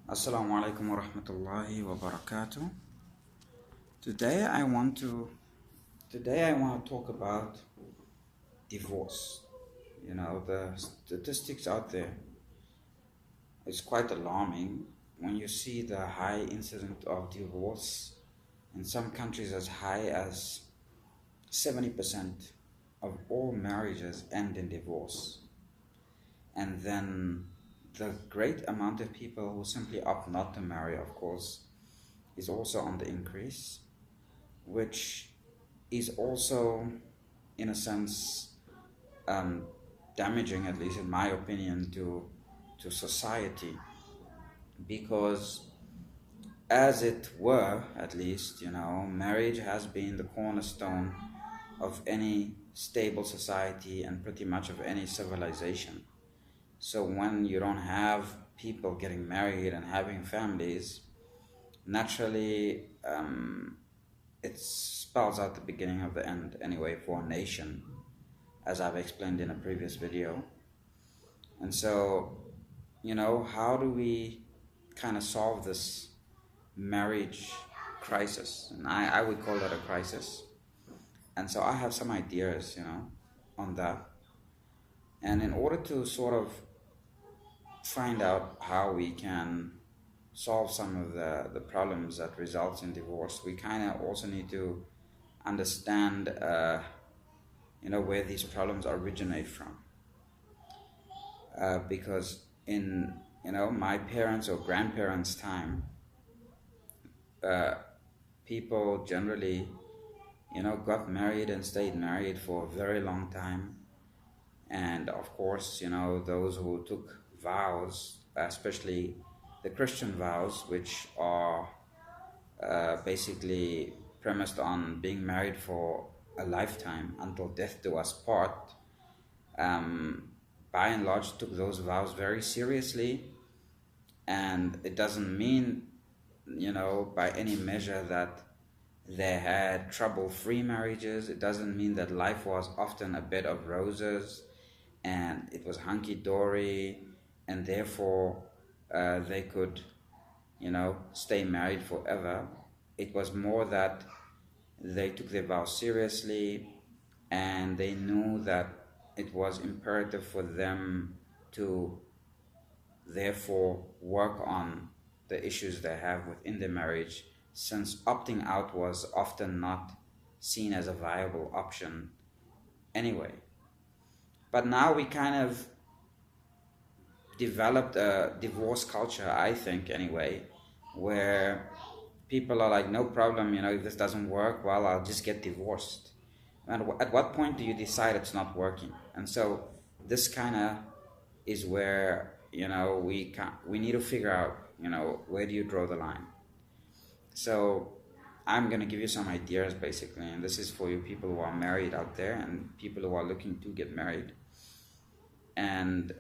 Assalamu alaikum wa rahmatullahi wa barakatuh. Today I want to talk about divorce. The statistics out there is quite alarming when you see the high incidence of divorce in some countries as high as 70% of all marriages end in divorce. And then the great amount of people who simply opt not to marry, of course, is also on the increase, which is also, in a sense, damaging, at least in my opinion, to society, because, as it were, at least, marriage has been the cornerstone of any stable society and pretty much of any civilization. So when you don't have people getting married and having families, naturally, it spells out the beginning of the end anyway for a nation, as I've explained in a previous video. And so, how do we kind of solve this marriage crisis? And I would call that a crisis. And so I have some ideas, on that. And in order to sort of find out how we can solve some of the problems that results in divorce, we kind of also need to understand where these problems originate from, because in my parents' or grandparents' time, people generally got married and stayed married for a very long time. And of course, those who took vows, especially the Christian vows, which are basically premised on being married for a lifetime until death do us part, by and large took those vows very seriously. And it doesn't mean, by any measure that they had trouble-free marriages. It doesn't mean that life was often a bed of roses and it was hunky-dory, and therefore they could, stay married forever. It was more that they took their vows seriously, and they knew that it was imperative for them to therefore work on the issues they have within the marriage, since opting out was often not seen as a viable option anyway. But now we kind of developed a divorce culture, I think anyway, where people are like, no problem, if this doesn't work, well, I'll just get divorced. And at what point do you decide it's not working? And so this kind of is where, we need to figure out, where do you draw the line? So I'm going to give you some ideas basically, and this is for you people who are married out there and people who are looking to get married, and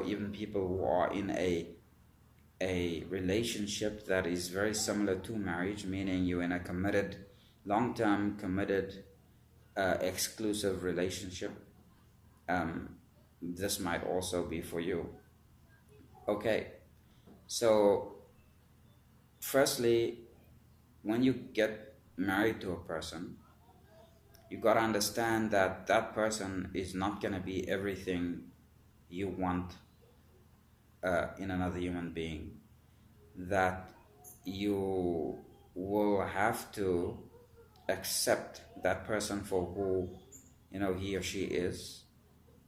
even people who are in a relationship that is very similar to marriage, meaning you're in a committed, long-term committed, exclusive relationship. This might also be for you. Okay, so firstly, when you get married to a person, you got to understand that that person is not going to be everything you want in another human being. That you will have to accept that person for who he or she is,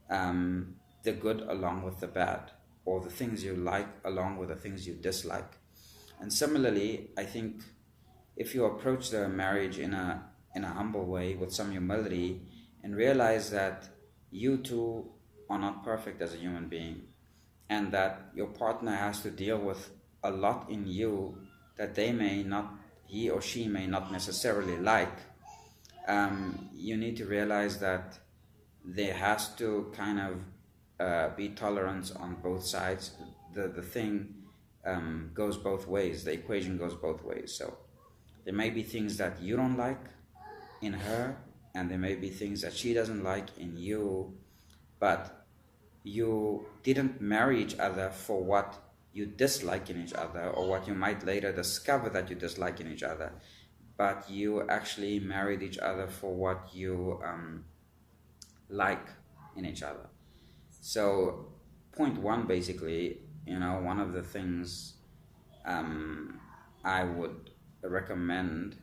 the good along with the bad, or the things you like along with the things you dislike. And similarly, I think if you approach the marriage in a humble way with some humility, and realize that you too are not perfect as a human being, and that your partner has to deal with a lot in you that he or she may not necessarily like, you need to realize that there has to kind of be tolerance on both sides. The thing goes both ways. The equation goes both ways. So there may be things that you don't like in her, and there may be things that she doesn't like in you, but you didn't marry each other for what you dislike in each other, or what you might later discover that you dislike in each other, but you actually married each other for what you like in each other. So point one, basically, one of the things I would recommend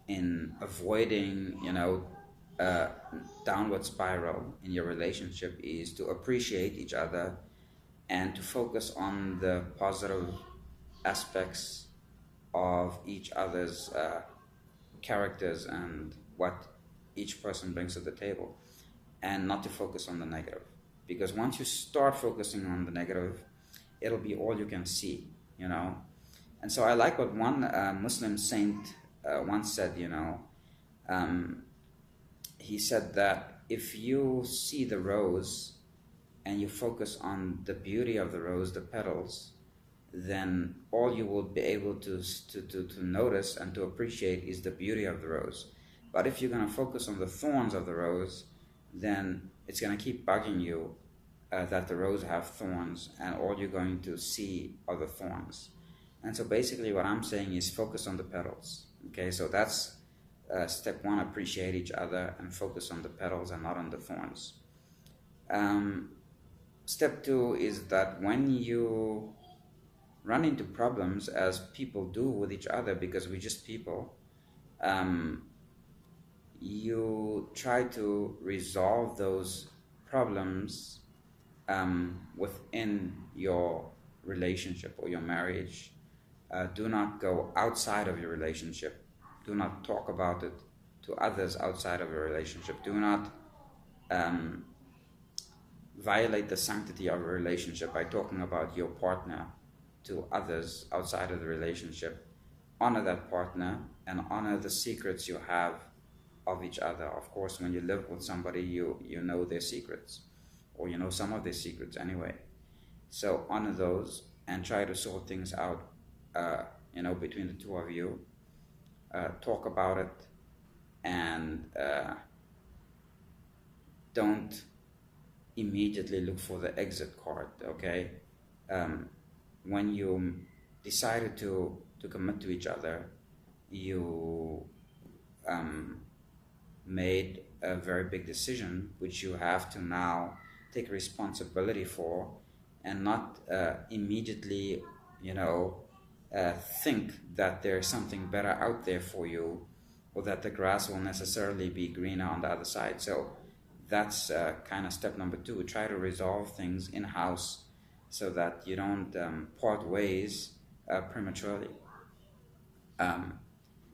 in avoiding, a downward spiral in your relationship is to appreciate each other and to focus on the positive aspects of each other's characters and what each person brings to the table, and not to focus on the negative. Because once you start focusing on the negative, it'll be all you can see, And so I like what one Muslim saint once said, he said that if you see the rose and you focus on the beauty of the rose, the petals, then all you will be able to notice and to appreciate is the beauty of the rose. But if you're going to focus on the thorns of the rose, then it's going to keep bugging you that the rose have thorns, and all you're going to see are the thorns. And so basically what I'm saying is focus on the petals. Okay, so that's step one, appreciate each other and focus on the petals and not on the thorns. Step two is that when you run into problems, as people do with each other, because we're just people, you try to resolve those problems within your relationship or your marriage. Do not go outside of your relationship. Do not talk about it to others outside of your relationship. Do not violate the sanctity of a relationship by talking about your partner to others outside of the relationship. Honor that partner and honor the secrets you have of each other. Of course, when you live with somebody, you know their secrets, or you know some of their secrets anyway. So honor those and try to sort things out, between the two of you. Talk about it, and don't immediately look for the exit card, okay? When you decided to commit to each other, you made a very big decision, which you have to now take responsibility for, and not immediately, think that there's something better out there for you, or that the grass will necessarily be greener on the other side. So that's kind of step number two. Try to resolve things in-house so that you don't part ways prematurely.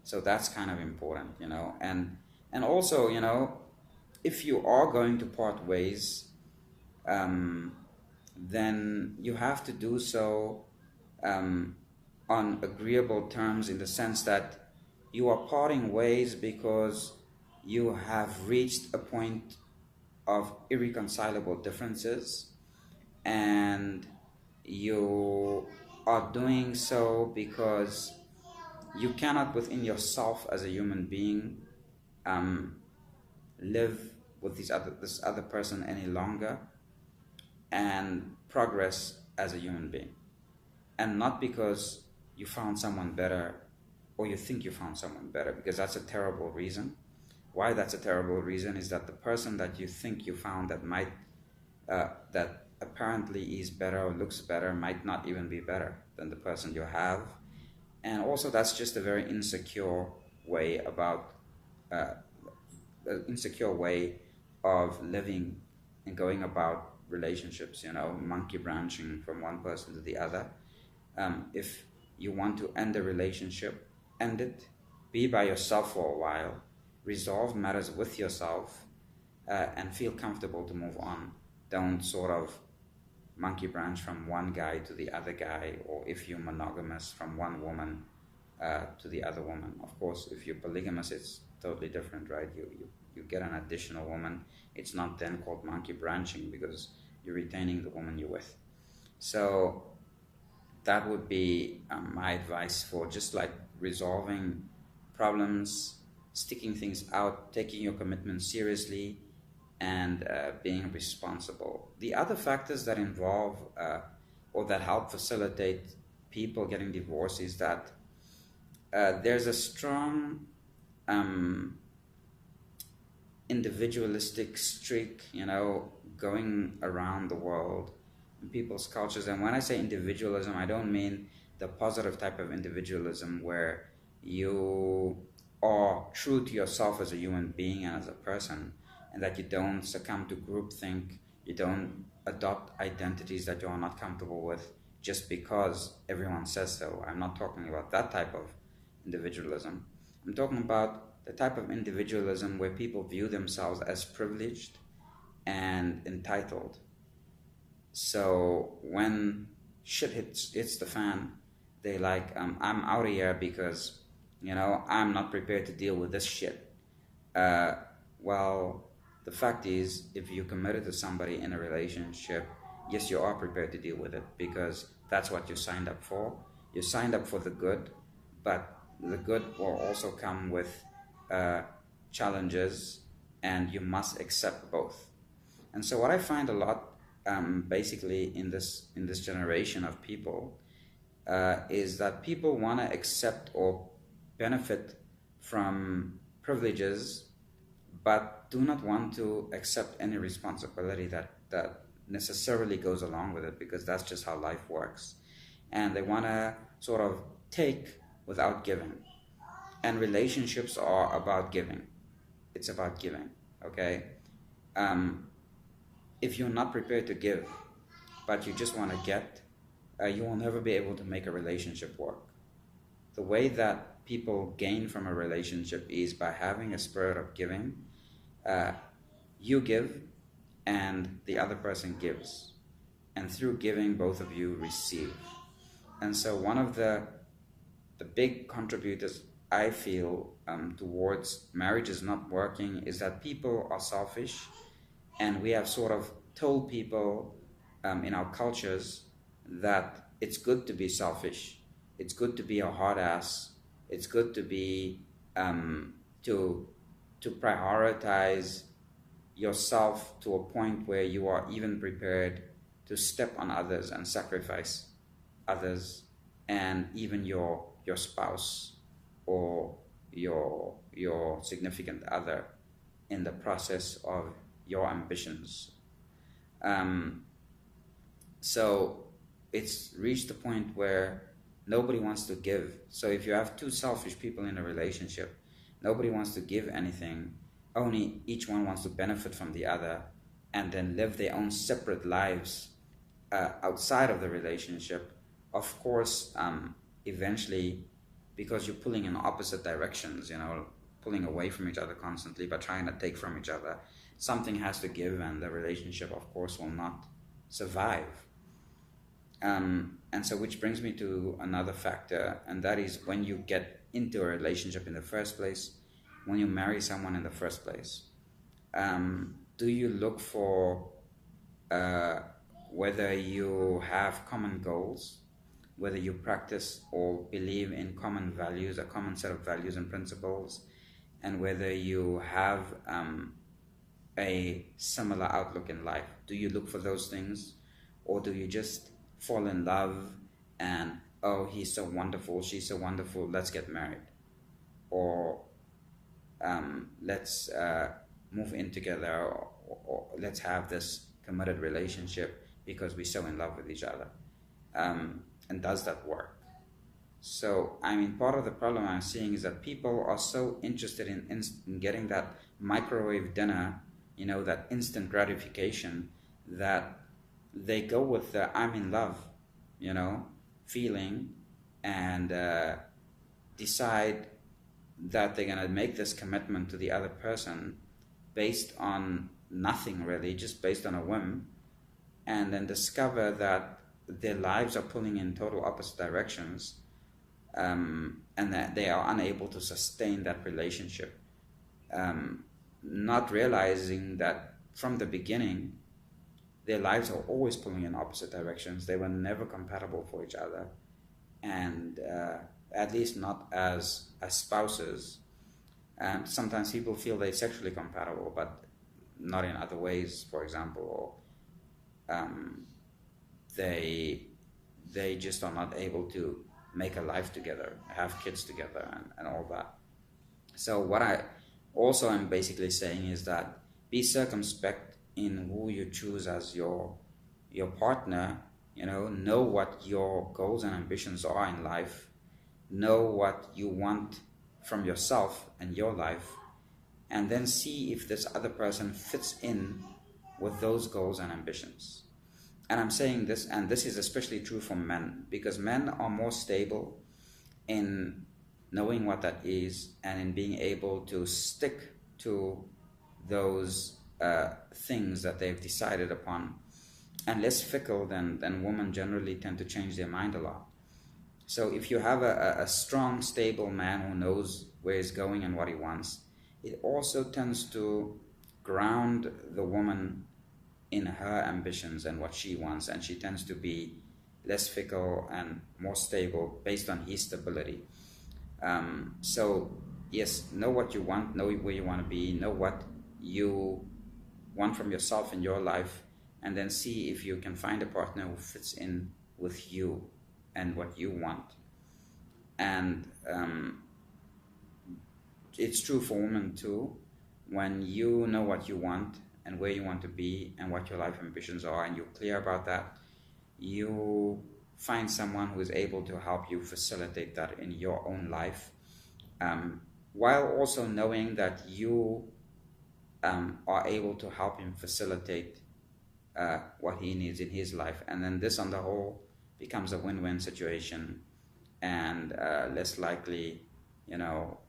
So that's kind of important, and also, if you are going to part ways, then you have to do so on agreeable terms, in the sense that you are parting ways because you have reached a point of irreconcilable differences, and you are doing so because you cannot, within yourself as a human being, live with this other person any longer and progress as a human being. And not because you found someone better, or you think you found someone better, because that's a terrible reason. Why that's a terrible reason is that the person that you think you found that apparently is better or looks better might not even be better than the person you have. And also, that's just a very insecure way of living and going about relationships, monkey branching from one person to the other. If you want to end a relationship, end it. Be by yourself for a while. Resolve matters with yourself, and feel comfortable to move on. Don't sort of monkey branch from one guy to the other guy, or if you're monogamous, from one woman to the other woman. Of course, if you're polygamous, it's totally different, right? You get an additional woman. It's not then called monkey branching, because you're retaining the woman you're with. So that would be my advice for just like resolving problems, sticking things out, taking your commitment seriously, and being responsible. The other factors that involve or that help facilitate people getting divorced is that there's a strong um, individualistic streak, going around the world in people's cultures. And when I say individualism, I don't mean the positive type of individualism where you are true to yourself as a human being and as a person, and that you don't succumb to groupthink, you don't adopt identities that you are not comfortable with just because everyone says so. I'm not talking about that type of individualism. I'm talking about the type of individualism where people view themselves as privileged and entitled. So when shit hits the fan, they like, I'm out of here because, I'm not prepared to deal with this shit. Well, the fact is, if you're committed to somebody in a relationship, yes, you are prepared to deal with it because that's what you signed up for. You signed up for the good, but the good will also come with challenges, and you must accept both. And so what I find a lot, basically in this generation of people, is that people want to accept or benefit from privileges, but do not want to accept any responsibility that necessarily goes along with it, because that's just how life works. And they want to sort of take without giving. And relationships are about giving. It's about giving, okay? If you're not prepared to give, but you just want to get, you will never be able to make a relationship work. The way that people gain from a relationship is by having a spirit of giving. You give, and the other person gives. And through giving, both of you receive. And so one of the big contributors I feel towards marriages not working is that people are selfish, and we have sort of told people in our cultures that it's good to be selfish, it's good to be a hard ass, it's good to be to prioritize yourself to a point where you are even prepared to step on others and sacrifice others, and even your spouse or your significant other in the process of your ambitions. So it's reached a point where nobody wants to give. So if you have two selfish people in a relationship, nobody wants to give anything, only each one wants to benefit from the other and then live their own separate lives outside of the relationship. Of course, eventually, because you're pulling in opposite directions, pulling away from each other constantly but trying to take from each other, something has to give, and the relationship, of course, will not survive. And so which brings me to another factor, and that is when you get into a relationship in the first place, when you marry someone in the first place, do you look for whether you have common goals, whether you practice or believe in common values, a common set of values and principles, and whether you have a similar outlook in life? Do you look for those things, or do you just fall in love and, oh, he's so wonderful, she's so wonderful, let's get married, or let's move in together, or let's have this committed relationship because we're so in love with each other? And does that work? So, part of the problem I'm seeing is that people are so interested in getting that microwave dinner, that instant gratification, that they go with the I'm in love, feeling, and decide that they're going to make this commitment to the other person based on nothing really, just based on a whim, and then discover that their lives are pulling in total opposite directions, and that they are unable to sustain that relationship, not realizing that from the beginning their lives are always pulling in opposite directions. They were never compatible for each other, and at least not as spouses. Sometimes people feel they're sexually compatible, but not in other ways. For example, they they just are not able to make a life together, have kids together, and all that. So what I also am basically saying is that be circumspect in who you choose as your partner. Know what your goals and ambitions are in life. Know what you want from yourself and your life, and then see if this other person fits in with those goals and ambitions. And I'm saying this, and this is especially true for men, because men are more stable in knowing what that is and in being able to stick to those things that they've decided upon, and less fickle than women generally tend to change their mind a lot. So if you have a strong, stable man who knows where he's going and what he wants, it also tends to ground the woman in her ambitions and what she wants, and she tends to be less fickle and more stable based on his stability. So yes, know what you want, know where you want to be, know what you want from yourself in your life, and then see if you can find a partner who fits in with you and what you want. And it's true for women too. When you know what you want and where you want to be and what your life ambitions are, and you're clear about that, you find someone who is able to help you facilitate that in your own life, while also knowing that you are able to help him facilitate what he needs in his life. And then this on the whole becomes a win-win situation, and less likely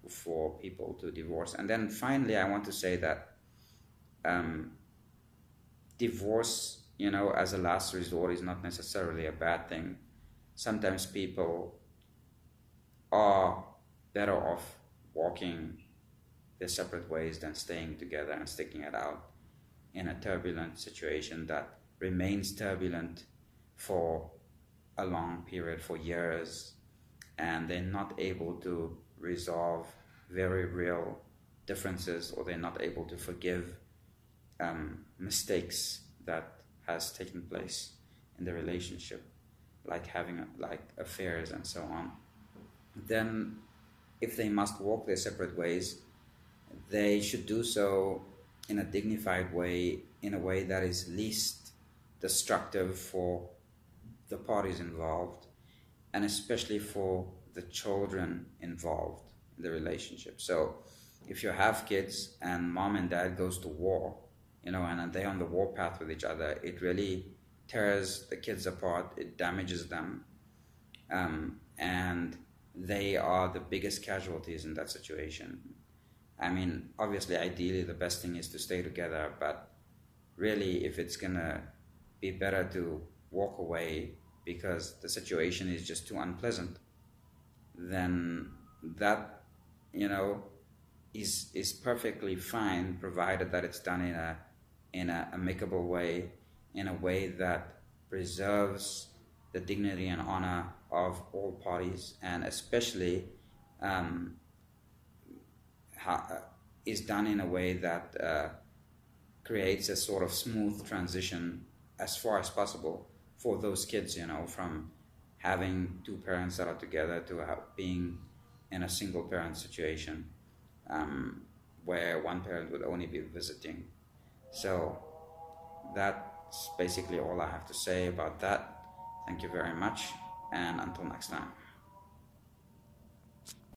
for people to divorce. And then finally, I want to say that divorce, as a last resort, is not necessarily a bad thing. Sometimes people are better off walking their separate ways than staying together and sticking it out in a turbulent situation that remains turbulent for a long period, for years, and they're not able to resolve very real differences, or they're not able to forgive mistakes that has taken place in the relationship, like having affairs and so on. Then if they must walk their separate ways, they should do so in a dignified way, in a way that is least destructive for the parties involved, and especially for the children involved in the relationship. So if you have kids and mom and dad goes to war, and they're on the war path with each other, it really tears the kids apart, it damages them, and they are the biggest casualties in that situation. I mean, obviously, ideally, the best thing is to stay together, but really, if it's gonna be better to walk away because the situation is just too unpleasant, then that, is perfectly fine, provided that it's done in a amicable way, in a way that preserves the dignity and honor of all parties, and especially is done in a way that creates a sort of smooth transition as far as possible for those kids, from having two parents that are together to being in a single parent situation, where one parent would only be visiting. So that's basically all I have to say about that. Thank you very much, and until next time.